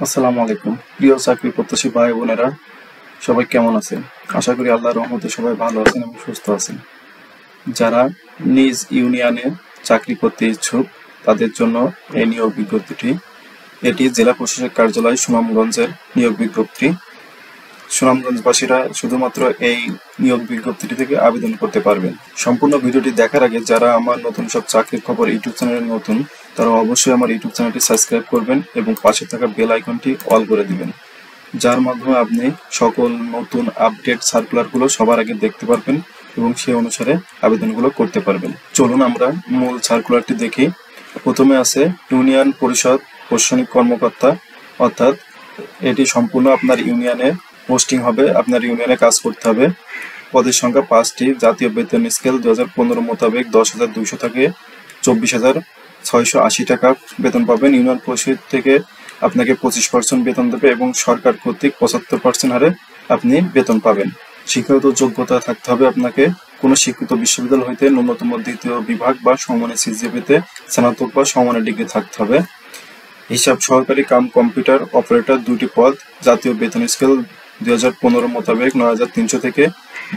আসসালামু আলাইকুম। প্রিয় চাকরি প্রত্যাশী ভাই বোনেরা, সবাই কেমন আছেন? আশা করি আল্লাহর রহমতে সবাই ভালো আছেন এবং সুস্থ আছেন। যারা নিজ ইউনিয়নে চাকরি করতে ইচ্ছুক তাদের জন্য এই নিয়োগ বিজ্ঞপ্তিটি। এটি জেলা প্রশাসক কার্যালয় সুনামগঞ্জের নিয়োগ বিজ্ঞপ্তি। সুনামগঞ্জবাসীরা শুধুমাত্র এই নিয়োগ বিজ্ঞপ্তিটি থেকে আবেদন করতে পারবেন। সম্পূর্ণ ভিডিওটি দেখার আগে যারা আমার নতুন সব চাকরির খবর ইউটিউব চ্যানেলে নতুন, তারা অবশ্যই আমার ইউটিউব চ্যানেলটি সাবস্ক্রাইব করবেন এবং পাশে থাকা বেল আইকনটি অল করে দিবেন, যার মাধ্যমে আপনি সকল নতুন আপডেট সার্কুলারগুলো সবার আগে দেখতে পারবেন এবং সেই অনুসারে আবেদনগুলো করতে পারবেন। চলুন আমরা মূল সার্কুলারটি দেখি। প্রথমে আছে ইউনিয়ন পরিষদ প্রশাসনিক কর্মকর্তা, অর্থাৎ এটি সম্পূর্ণ আপনার ইউনিয়নে পোস্টিং হবে, আপনার ইউনিয়নে কাজ করতে হবে। পদের সংখ্যা 5টি। জাতীয় বেতন স্কেল 2015 মোতাবেক 10,200 থেকে 24,680 টাকা বেতন পাবেন। ইউনিয়ন পরিষদ থেকে আপনাকে 25% বেতন দেবে এবং সরকার কর্তৃক 75% হারে আপনি বেতন পাবেন। শিক্ষাগত যোগ্যতা থাকতে হবে আপনাকে কোনো স্বীকৃত বিশ্ববিদ্যালয় হইতে ন্যূনতম দ্বিতীয় বিভাগ বা সমমানের সিজিপিতে স্নাতক বা সমমানের ডিগ্রি থাকতে হবে। হিসাব সহকারী কাম কম্পিউটার অপারেটর 2টি পদ। জাতীয় বেতন স্কেল 2015 মোতাবেক 9,300 থেকে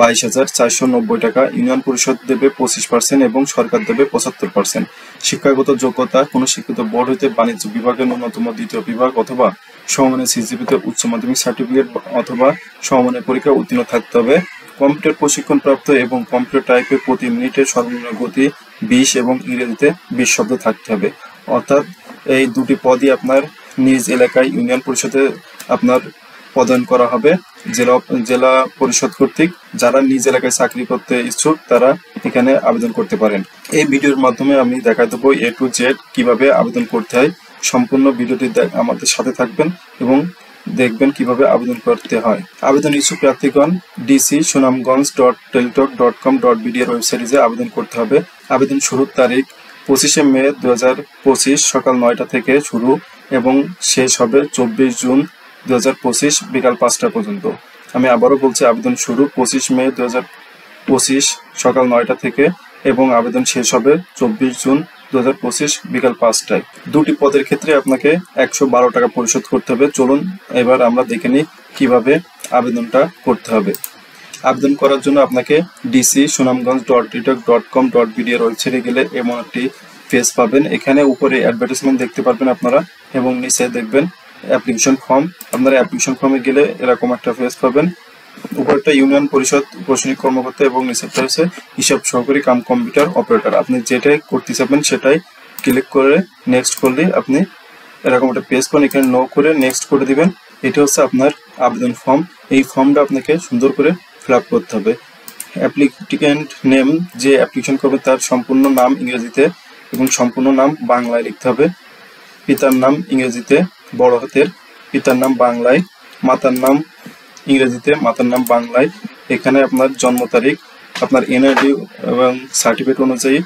22,490 টাকা। ইউনিয়ন পরিষদ দেবে 25% এবং সরকার দেবে 75%। শিক্ষাগত যোগ্যতা কোনো শিক্ষিত বোর্ড হইতে বাণিজ্য বিভাগের ন্যূনতম দ্বিতীয় বিভাগ অথবা সমমানের সিজিপিতে উচ্চ মাধ্যমিক সার্টিফিকেট অথবা সমমানের পরীক্ষা উত্তীর্ণ থাকতে হবে। কম্পিউটার প্রশিক্ষণ প্রাপ্ত এবং কম্পিউটার টাইপে প্রতি মিনিটে সর্বনিম্ন গতি 20 এবং ইংরেজিতে 20 শব্দ থাকতে হবে। অর্থাৎ এই দুটি পদই আপনার নিজ এলাকায় ইউনিয়ন পরিষদে আপনার পদায়ন করা হবে জেলা পরিষদ কর্তৃক। যারা নিজ এলাকায় চাকরি করতে ইচ্ছুক তারা এখানে আবেদন করতে পারেন। এই ভিডিওর মাধ্যমে আমি দেখা দেবো A to Z কিভাবে আবেদন করতে হয়। সম্পূর্ণ ভিডিওটি আমাদের সাথে থাকবেন এবং দেখবেন কিভাবে আবেদন করতে হয়। আবেদন ইচ্ছুক প্রার্থীগণ dc-sunamganj.teletalk.com.bd এর ওয়েবসাইটে আবেদন করতে হবে। আবেদন শুরুর তারিখ 25শে মে 2025 সকাল 9টা থেকে শুরু এবং শেষ হবে 24 জুন 2025 বিকাল 5টা পর্যন্ত। আমি আবারও বলছি, আবেদন শুরু 25 মে 2025 সকাল 9টা থেকে এবং আবেদন শেষ হবে 24 জুন 2025 বিকাল 5টায়। দুটি পদের ক্ষেত্রে আপনাকে 112 টাকা পরিশোধ করতে হবে। চলুন এবার আমরা দেখে নিই কিভাবে আবেদনটা করতে হবে। আবেদন করার জন্য আপনাকে dc-sunamganj.teletalk.com.bd এর ওয়েবসাইটে গেলে এমন একটি পেজ পাবেন। এখানে উপরে অ্যাডভার্টাইজমেন্ট দেখতে পারবেন আপনারা এবং নিচে দেখবেন অ্যাপ্লিকেশন ফর্ম। আপনারা অ্যাপ্লিকেশন ফর্মে গেলে এরকম একটা পেজ পাবেন। উপরটা ইউনিয়ন পরিষদ প্রশাসনিক কর্মকর্তা এবং নিচেরটা হচ্ছে হিসাব সহকারী কাম কম্পিউটার অপারেটর। আপনি যেটাই করতে চাবেন সেটাই ক্লিক করে নেক্সট করলে আপনি এরকম একটা পেজ পান। এখানে নো করে নেক্সট করে দিবেন। এটা হচ্ছে আপনার আবেদন ফর্ম। এই ফর্মটা আপনাকে সুন্দর করে ফিল আপ করতে হবে। অ্যাপ্লিকেন্ট নেম, যে অ্যাপ্লিকেশন করবে তার সম্পূর্ণ নাম ইংরেজিতে এবং সম্পূর্ণ নাম বাংলায় লিখতে হবে। পিতার নাম ইংরেজিতে বড় হাতের, পিতার নাম বাংলায়, মাতার নাম ইংরেজিতে, মাতার নাম বাংলায়। এখানে আপনার জন্ম তারিখ, আপনার এনআইডি এবং সার্টিফিকেট অনুযায়ী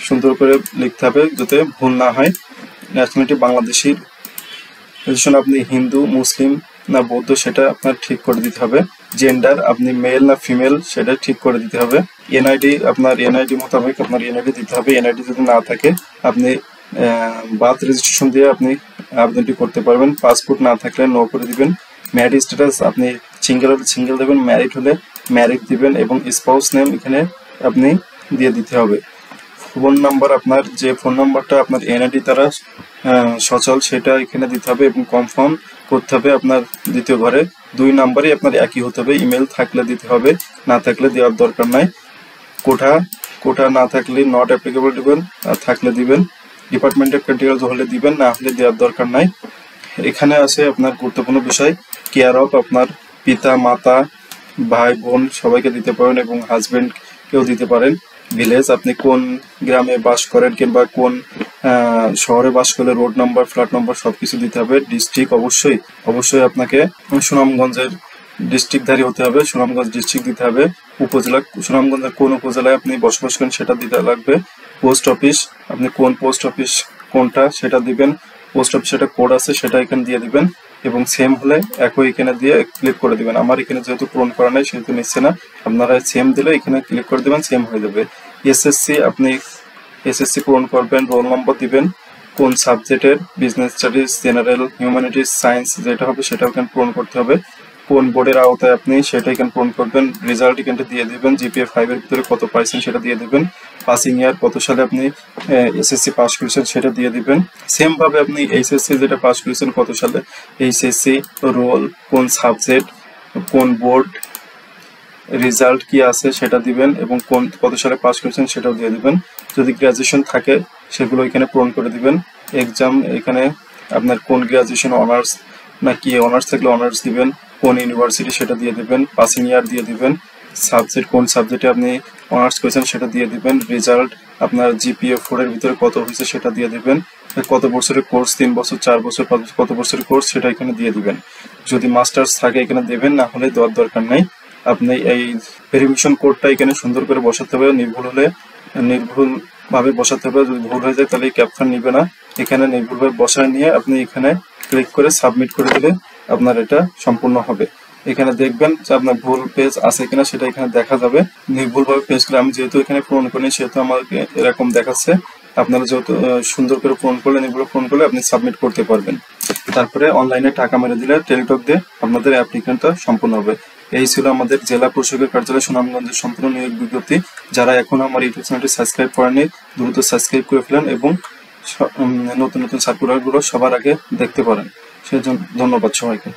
সুন্দর করে লিখতে হবে যাতে ভুল না হয়। ন্যাশনালিটি বাংলাদেশি, রিলিজিয়ন আপনি হিন্দু, মুসলিম না বৌদ্ধ সেটা আপনার ঠিক করে দিতে হবে। জেন্ডার আপনি মেল না ফিমেল সেটা ঠিক করে দিতে হবে। এনআইডি আপনার এনআইডি মোতাবেক আপনার এনআইডি দিতে হবে। এনআইডি যদি না থাকে আপনি বার্থ রেজিস্ট্রেশন দিয়ে আপনি আবেদনটি করতে পারবেন। পাসপোর্ট না থাকলে নো করে দিবেন। ম্যারিড স্ট্যাটাস আপনি সিঙ্গেল হলে সিঙ্গেল দেবেন, ম্যারিড হলে ম্যারিড দিবেন এবং স্পাউস নেম এখানে আপনি দিয়ে দিতে হবে। ফোন নাম্বার, আপনার যে ফোন নাম্বারটা আপনার এনআইডি দ্বারা সচল সেটা এখানে দিতে হবে এবং কনফার্ম করতে হবে। আপনার দ্বিতীয় ঘরে 2 নাম্বারই আপনার একই হতে হবে। ইমেল থাকলে দিতে হবে, না থাকলে দেওয়ার দরকার নাই। কোটা না থাকলে নট অ্যাপ্লিকেবল দিবেন, আর থাকলে দিবেন। ডিপার্টমেন্টের ক্যাটেগরি হলে দিবেন, না হলে দেওয়ার দরকার নাই। এখানে আছে আপনার গুরুত্বপূর্ণ বিষয় কেয়ার অফ, আপনার পিতা মাতা ভাই বোন সবাইকে দিতে পারেন এবং হাজবেন্ড কেউ দিতে পারেন। ভিলেজ আপনি কোন গ্রামে বাস করেন কিংবা কোন শহরে বাস করলে রোড নাম্বার ফ্ল্যাট নাম্বার সবকিছু দিতে হবে। ডিস্ট্রিক্ট অবশ্যই আপনাকে সুনামগঞ্জের ডিস্ট্রিক্টধারী হতে হবে, সুনামগঞ্জ ডিস্ট্রিক্ট দিতে হবে। উপজেলা সুনামগঞ্জের কোন উপজেলায় আপনি বসবাস করেন সেটা দিতে লাগবে। পোস্ট অফিস আপনি কোন পোস্ট অফিস কোনটা সেটা দিবেন। পোস্ট অফিস একটা কোড আছে সেটা এখানে দিয়ে দিবেন এবং সেম হলে একই এখানে দিয়ে ক্লিক করে দিবেন। আমার এখানে যেহেতু পূরণ করা নেই সেহেতু নিচ্ছে না, আপনারা সেম দিলে এখানে ক্লিক করে দিবেন, সেম হয়ে যাবে। এসএসসি আপনি এসএসসি পূরণ করবেন, রোল নম্বর দিবেন, কোন সাবজেক্টের business studies, general, humanities, science যেটা হবে সেটা এখানে পূরণ করতে হবে। কোন বোর্ডের আওতায় আপনি সেটা এখানে পূরণ করবেন। রেজাল্ট এখানে দিয়ে দিবেন। জিপিএ 5 এর ভিতরে কত পাইছেন সেটা দিয়ে দিবেন। পাসিং ইয়ার কত সালে আপনি এসএসসি পাস করেছেন সেটা দিয়ে দিবেন। সেম ভাবে আপনি এইচএসসি যেটা পাস করেছেন কত সালে, এইচএসসি রোল, কোন সাবজেক্ট, কোন বোর্ড, রেজাল্ট কি আছে সেটা দিবেন এবং কত সালে পাস করেছেন সেটাও দিয়ে দিবেন। যদি গ্রাজুয়েশন থাকে সেগুলো এখানে পূরণ করে দিবেন। এক্সাম এখানে আপনার কোন গ্রাজুয়েশন, অনার্স নাকি অনার্স থাকলে অনার্স দিবেন, কোন ইউনিভার্সিটি সেটা দিয়ে দিবেন, পাসিং ইয়ার দিয়ে দিবেন, সাবজেক্ট কোন সাবজেক্টে আপনি অনার্স করেছেন সেটা দিয়ে দিবেন, রেজাল্ট আপনার জিপিএ 4 এর ভিতরে কত হয়েছে সেটা দিয়ে দিবেন, কত বছরের কোর্স, 3 বছর, 4 বছর, 5 বছর, কত বছরের কোর্স সেটা এখানে দিয়ে দিবেন। যদি মাস্টার্স থাকে এখানে দেবেন, না হলে দেওয়ার দরকার নাই। আপনি এই ভেরিফিকেশন কোডটা এখানে সুন্দর করে বসাতে হবে, নির্ভুল ভাবে বসাতে হবে। যদি ভুল হয়ে যায় তাহলে এই ক্যাপশন নিবে না। এখানে নির্ভুলভাবে বসায় নিয়ে আপনি এখানে ক্লিক করে সাবমিট করে দিলে আপনার এটা সম্পূর্ণ হবে। এখানে দেখবেন যে আপনার ভুল পেজ আছে কিনা সেটা এখানে দেখা যাবে। নির্ভুলভাবে পেজ করে আমি যেহেতু এখানে পূরণ করিনি সেহেতু আমাকে এরকম দেখাচ্ছে। আপনারা যেহেতু সুন্দর করে পূরণ করলে, নির্ভুল পূরণ করলে আপনি সাবমিট করতে পারবেন। তারপরে অনলাইনে টাকা মেরে দিলে টেলিটক দিয়ে আপনাদের অ্যাপ্লিকেশনটা সম্পূর্ণ হবে। এই ছিল আমাদের জেলা প্রশাসকের কার্যালয় সুনামগঞ্জের সম্পূর্ণ নিয়োগ বিজ্ঞপ্তি। যারা এখনো আমার ইউটিউব চ্যানেলটি সাবস্ক্রাইব করেনি দ্রুত সাবস্ক্রাইব করে ফেলেন এবং নতুন নতুন সার্কুলারগুলো সবার আগে দেখতে পারেন। সেজন্য ধন্যবাদ সবাইকে।